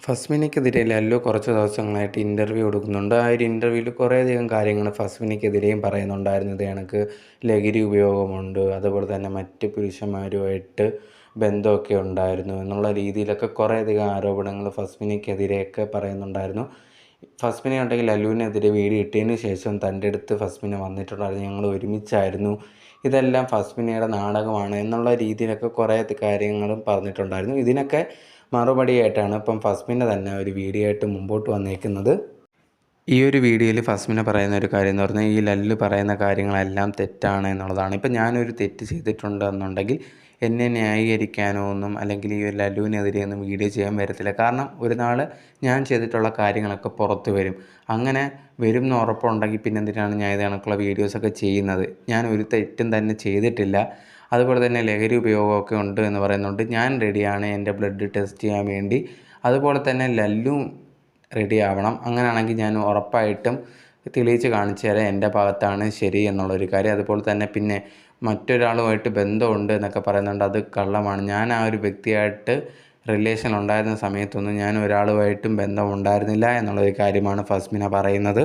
ഫസ്മിനയ്ക്കെതിരെ ലല്ലു കുറച്ച് ദിവസങ്ങളായിട്ട് ഇൻ്റർവ്യൂ കൊടുക്കുന്നുണ്ട്. ആ ഒരു ഇൻ്റർവ്യൂവിൽ കുറേയധികം കാര്യങ്ങൾ ഫസ്മിനയ്ക്കെതിരെയും പറയുന്നുണ്ടായിരുന്നു. ഇത് കണക്ക് ലഹരി ഉപയോഗമുണ്ട്, അതുപോലെ തന്നെ മറ്റ് പുരുഷന്മാരുമായിട്ട് ബന്ധമൊക്കെ ഉണ്ടായിരുന്നു എന്നുള്ള രീതിയിലൊക്കെ കുറേയധികം ആരോപണങ്ങൾ ഫസ്മിനയ്ക്കെതിരെയൊക്കെ പറയുന്നുണ്ടായിരുന്നു. ഫസ്മിന ഉണ്ടെങ്കിൽ ലല്ലുവിനെതിരെ വീഡിയോ ഇട്ടതിന് ശേഷം തൻ്റെ അടുത്ത് ഫസ്മിന വന്നിട്ടുണ്ടായിരുന്നു. ഞങ്ങൾ ഒരുമിച്ചായിരുന്നു, ഇതെല്ലാം ഫസ്മിനയുടെ നാടകമാണ് എന്നുള്ള രീതിയിലൊക്കെ കുറേ കാര്യങ്ങളും പറഞ്ഞിട്ടുണ്ടായിരുന്നു. ഇതിനൊക്കെ മറുപടിയായിട്ടാണ് ഇപ്പം ഫസ്മിന തന്നെ ഒരു വീഡിയോ ആയിട്ട് മുമ്പോട്ട് വന്നേക്കുന്നത്. ഈ ഒരു വീഡിയോയിൽ ഫസ്മിന പറയുന്ന ഒരു കാര്യം എന്ന് പറഞ്ഞാൽ ഈ ലല്ലു പറയുന്ന കാര്യങ്ങളെല്ലാം തെറ്റാണ് എന്നുള്ളതാണ്. ഇപ്പം ഞാനൊരു തെറ്റ് ചെയ്തിട്ടുണ്ടെന്നുണ്ടെങ്കിൽ എന്നെ ന്യായീകരിക്കാനോ ഒന്നും അല്ലെങ്കിൽ ഈ ഒരു ലല്ലുവിനെതിരെ ഒന്നും വീഡിയോ ചെയ്യാൻ വരത്തില്ല. കാരണം ഒരു നാൾ ഞാൻ ചെയ്തിട്ടുള്ള കാര്യങ്ങളൊക്കെ പുറത്ത് വരും. അങ്ങനെ വരും എന്ന് ഉറപ്പുണ്ടെങ്കിൽ പിന്നെ എന്തിനാണ് ഞാൻ ഇത് കണക്കുള്ള വീഡിയോസൊക്കെ ചെയ്യുന്നത്? ഞാൻ ഒരു തെറ്റും തന്നെ ചെയ്തിട്ടില്ല. അതുപോലെ തന്നെ ലഹരി ഉപയോഗമൊക്കെ ഉണ്ട് എന്ന് പറയുന്നുണ്ട്. ഞാൻ റെഡിയാണ് എൻ്റെ ബ്ലഡ് ടെസ്റ്റ് ചെയ്യാൻ വേണ്ടി. അതുപോലെ തന്നെ ലല്ലും റെഡി ആവണം. അങ്ങനെയാണെങ്കിൽ ഞാൻ ഉറപ്പായിട്ടും തെളിയിച്ച് കാണിച്ചു തരാം എൻ്റെ ഭാഗത്താണ് ശരി എന്നുള്ളൊരു കാര്യം. അതുപോലെ തന്നെ പിന്നെ മറ്റൊരാളുമായിട്ട് ബന്ധമുണ്ട് എന്നൊക്കെ പറയുന്നുണ്ട്. അത് കള്ളമാണ്. ഞാൻ ആ ഒരു വ്യക്തിയായിട്ട് റിലേഷൻ ഉണ്ടായിരുന്ന സമയത്തൊന്നും ഞാൻ ഒരാളുമായിട്ടും ബന്ധമുണ്ടായിരുന്നില്ല എന്നുള്ളൊരു കാര്യമാണ് ഫസ്മിന പറയുന്നത്.